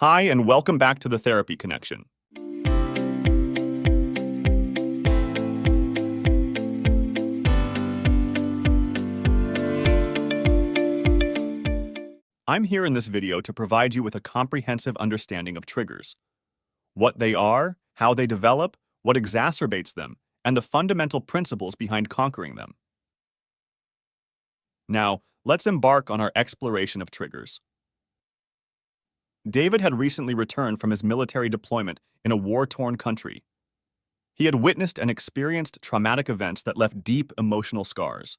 Hi, and welcome back to the Therapy Connection. I'm here in this video to provide you with a comprehensive understanding of triggers, what they are, how they develop, what exacerbates them, and the fundamental principles behind conquering them. Now, let's embark on our exploration of triggers. David had recently returned from his military deployment in a war-torn country. He had witnessed and experienced traumatic events that left deep emotional scars.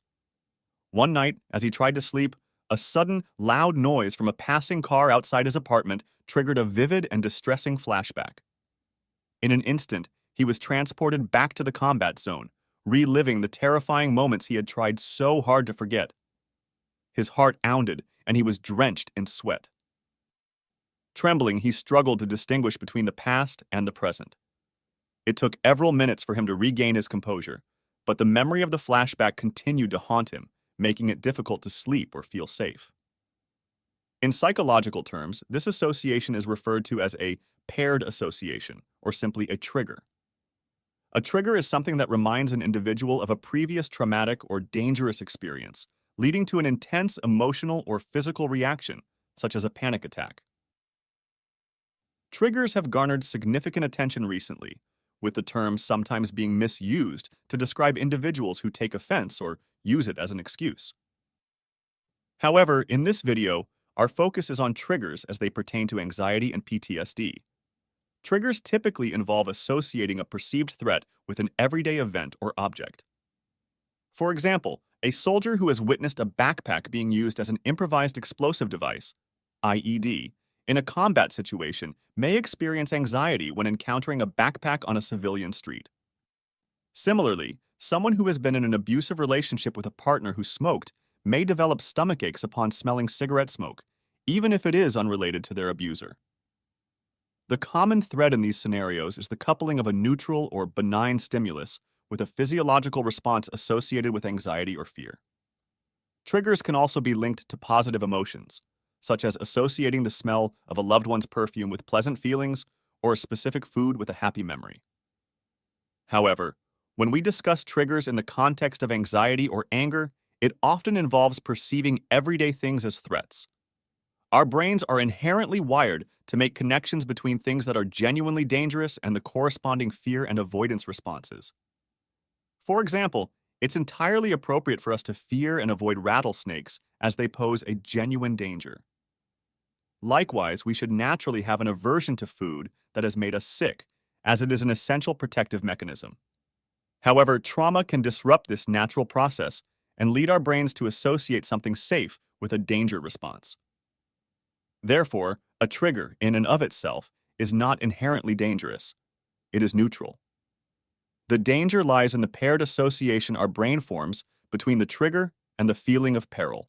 One night, as he tried to sleep, a sudden, loud noise from a passing car outside his apartment triggered a vivid and distressing flashback. In an instant, he was transported back to the combat zone, reliving the terrifying moments he had tried so hard to forget. His heart pounded, and he was drenched in sweat. Trembling, he struggled to distinguish between the past and the present. It took several minutes for him to regain his composure, but the memory of the flashback continued to haunt him, making it difficult to sleep or feel safe. In psychological terms, this association is referred to as a paired association, or simply a trigger. A trigger is something that reminds an individual of a previous traumatic or dangerous experience, leading to an intense emotional or physical reaction, such as a panic attack. Triggers have garnered significant attention recently, with the term sometimes being misused to describe individuals who take offense or use it as an excuse. However, in this video, our focus is on triggers as they pertain to anxiety and PTSD. Triggers typically involve associating a perceived threat with an everyday event or object. For example, a soldier who has witnessed a backpack being used as an improvised explosive device, IED, in a combat situation may experience anxiety when encountering a backpack on a civilian street. Similarly, someone who has been in an abusive relationship with a partner who smoked may develop stomach aches upon smelling cigarette smoke, even if it is unrelated to their abuser. The common thread in these scenarios is the coupling of a neutral or benign stimulus with a physiological response associated with anxiety or fear. Triggers can also be linked to positive emotions, such as associating the smell of a loved one's perfume with pleasant feelings or a specific food with a happy memory. However, when we discuss triggers in the context of anxiety or anger, it often involves perceiving everyday things as threats. Our brains are inherently wired to make connections between things that are genuinely dangerous and the corresponding fear and avoidance responses. For example, it's entirely appropriate for us to fear and avoid rattlesnakes as they pose a genuine danger. Likewise, we should naturally have an aversion to food that has made us sick, as it is an essential protective mechanism. However, trauma can disrupt this natural process and lead our brains to associate something safe with a danger response. Therefore, a trigger, in and of itself, is not inherently dangerous. It is neutral. The danger lies in the paired association our brain forms between the trigger and the feeling of peril.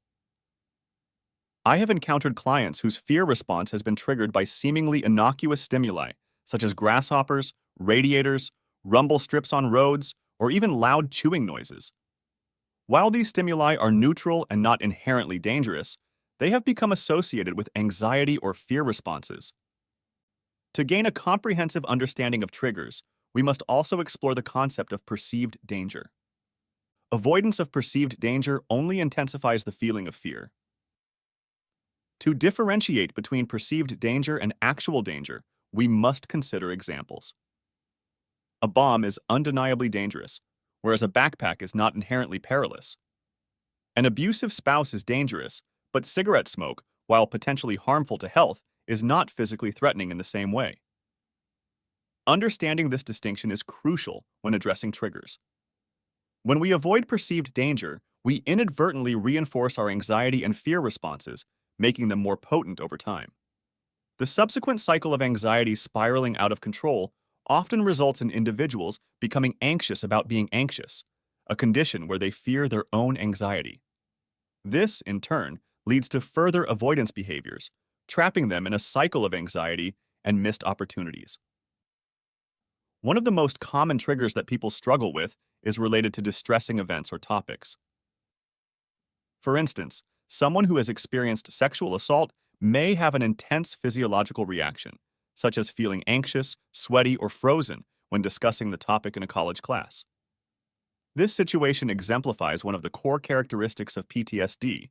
I have encountered clients whose fear response has been triggered by seemingly innocuous stimuli, such as grasshoppers, radiators, rumble strips on roads, or even loud chewing noises. While these stimuli are neutral and not inherently dangerous, they have become associated with anxiety or fear responses. To gain a comprehensive understanding of triggers, we must also explore the concept of perceived danger. Avoidance of perceived danger only intensifies the feeling of fear. To differentiate between perceived danger and actual danger, we must consider examples. A bomb is undeniably dangerous, whereas a backpack is not inherently perilous. An abusive spouse is dangerous, but cigarette smoke, while potentially harmful to health, is not physically threatening in the same way. Understanding this distinction is crucial when addressing triggers. When we avoid perceived danger, we inadvertently reinforce our anxiety and fear responses, making them more potent over time. The subsequent cycle of anxiety spiraling out of control often results in individuals becoming anxious about being anxious, a condition where they fear their own anxiety. This, in turn, leads to further avoidance behaviors, trapping them in a cycle of anxiety and missed opportunities. One of the most common triggers that people struggle with is related to distressing events or topics. For instance, someone who has experienced sexual assault may have an intense physiological reaction, such as feeling anxious, sweaty, or frozen when discussing the topic in a college class. This situation exemplifies one of the core characteristics of PTSD,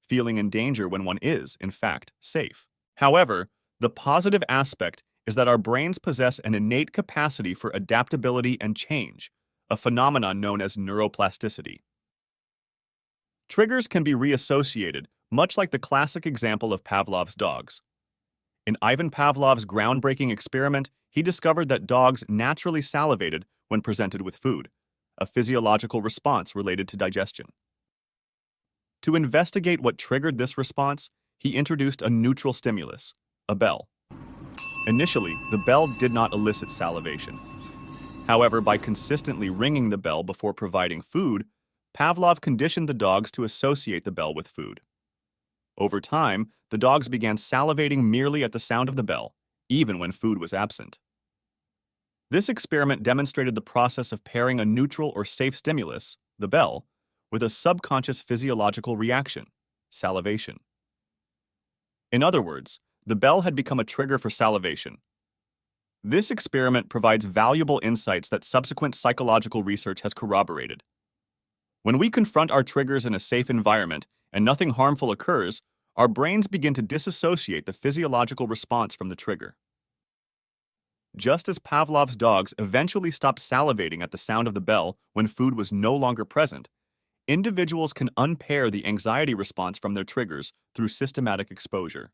feeling in danger when one is, in fact, safe. However, the positive aspect is that our brains possess an innate capacity for adaptability and change, a phenomenon known as neuroplasticity. Triggers can be reassociated, much like the classic example of Pavlov's dogs. In Ivan Pavlov's groundbreaking experiment, he discovered that dogs naturally salivated when presented with food, a physiological response related to digestion. To investigate what triggered this response, he introduced a neutral stimulus, a bell. Initially, the bell did not elicit salivation. However, by consistently ringing the bell before providing food, Pavlov conditioned the dogs to associate the bell with food. Over time, the dogs began salivating merely at the sound of the bell, even when food was absent. This experiment demonstrated the process of pairing a neutral or safe stimulus, the bell, with a subconscious physiological reaction, salivation. In other words, the bell had become a trigger for salivation. This experiment provides valuable insights that subsequent psychological research has corroborated. When we confront our triggers in a safe environment and nothing harmful occurs, our brains begin to disassociate the physiological response from the trigger. Just as Pavlov's dogs eventually stopped salivating at the sound of the bell when food was no longer present, individuals can unpair the anxiety response from their triggers through systematic exposure.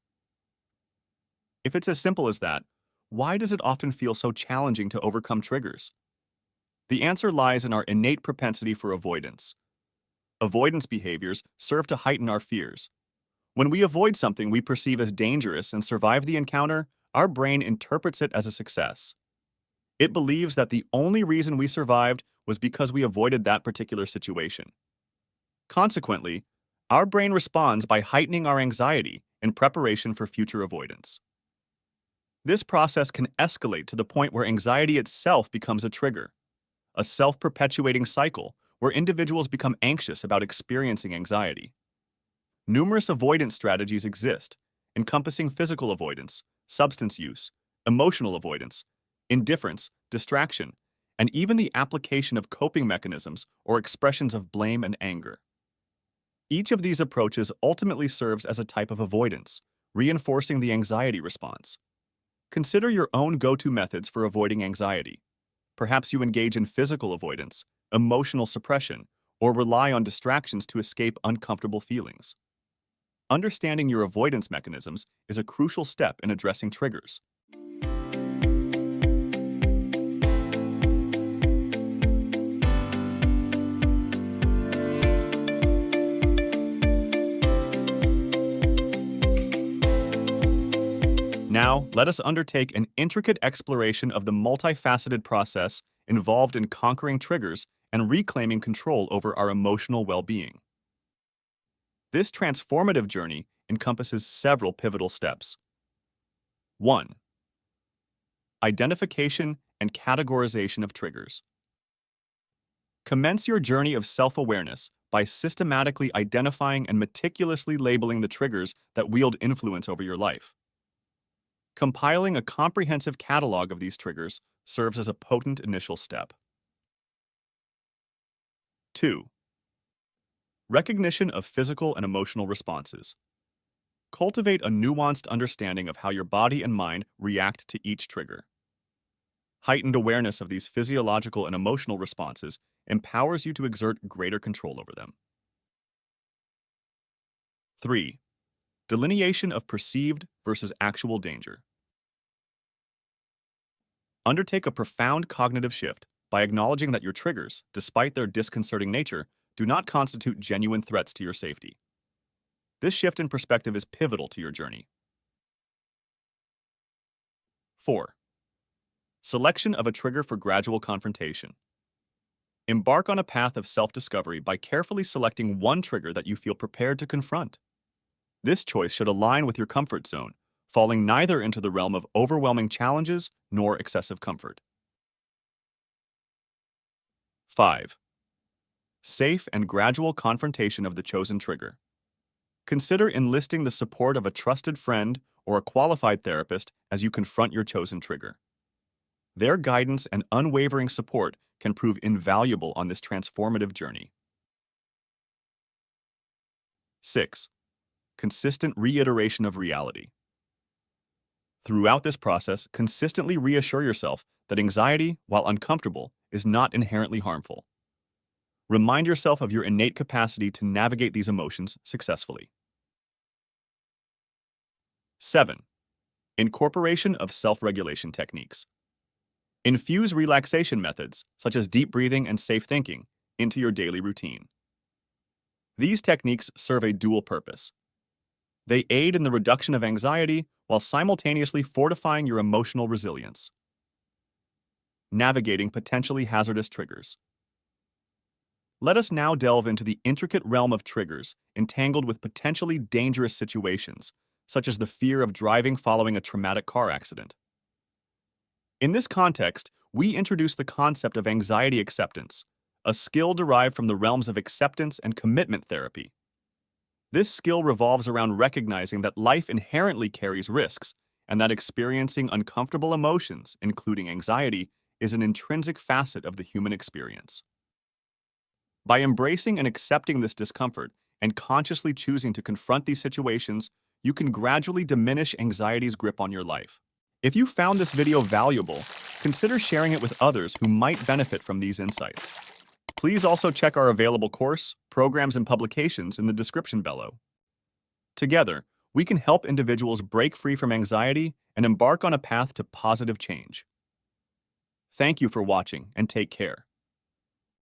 If it's as simple as that, why does it often feel so challenging to overcome triggers? The answer lies in our innate propensity for avoidance. Avoidance behaviors serve to heighten our fears. When we avoid something we perceive as dangerous and survive the encounter, our brain interprets it as a success. It believes that the only reason we survived was because we avoided that particular situation. Consequently, our brain responds by heightening our anxiety in preparation for future avoidance. This process can escalate to the point where anxiety itself becomes a trigger, a self-perpetuating cycle where individuals become anxious about experiencing anxiety. Numerous avoidance strategies exist, encompassing physical avoidance, substance use, emotional avoidance, indifference, distraction, and even the application of coping mechanisms or expressions of blame and anger. Each of these approaches ultimately serves as a type of avoidance, reinforcing the anxiety response. Consider your own go-to methods for avoiding anxiety. Perhaps you engage in physical avoidance, emotional suppression, or rely on distractions to escape uncomfortable feelings. Understanding your avoidance mechanisms is a crucial step in addressing triggers. Now, let us undertake an intricate exploration of the multifaceted process involved in conquering triggers and reclaiming control over our emotional well-being. This transformative journey encompasses several pivotal steps. 1. Identification and categorization of triggers. Commence your journey of self-awareness by systematically identifying and meticulously labeling the triggers that wield influence over your life. Compiling a comprehensive catalog of these triggers serves as a potent initial step. 2. Recognition of physical and emotional responses. Cultivate a nuanced understanding of how your body and mind react to each trigger. Heightened awareness of these physiological and emotional responses empowers you to exert greater control over them. 3. Delineation of perceived versus actual danger. Undertake a profound cognitive shift by acknowledging that your triggers, despite their disconcerting nature, do not constitute genuine threats to your safety. This shift in perspective is pivotal to your journey. 4. Selection of a trigger for gradual confrontation. Embark on a path of self-discovery by carefully selecting one trigger that you feel prepared to confront. This choice should align with your comfort zone, falling neither into the realm of overwhelming challenges nor excessive comfort. 5. Safe and gradual confrontation of the chosen trigger. Consider enlisting the support of a trusted friend or a qualified therapist as you confront your chosen trigger. Their guidance and unwavering support can prove invaluable on this transformative journey. 6. Consistent reiteration of reality. Throughout this process, consistently reassure yourself that anxiety, while uncomfortable, is not inherently harmful. Remind yourself of your innate capacity to navigate these emotions successfully. 7. Incorporation of self-regulation techniques. Infuse relaxation methods, such as deep breathing and safe thinking, into your daily routine. These techniques serve a dual purpose. They aid in the reduction of anxiety while simultaneously fortifying your emotional resilience. Navigating potentially hazardous triggers. Let us now delve into the intricate realm of triggers entangled with potentially dangerous situations, such as the fear of driving following a traumatic car accident. In this context, we introduce the concept of anxiety acceptance, a skill derived from the realms of acceptance and commitment therapy. This skill revolves around recognizing that life inherently carries risks and that experiencing uncomfortable emotions, including anxiety, is an intrinsic facet of the human experience. By embracing and accepting this discomfort and consciously choosing to confront these situations, you can gradually diminish anxiety's grip on your life. If you found this video valuable, consider sharing it with others who might benefit from these insights. Please also check our available course, programs, and publications in the description below. Together, we can help individuals break free from anxiety and embark on a path to positive change. Thank you for watching, and take care.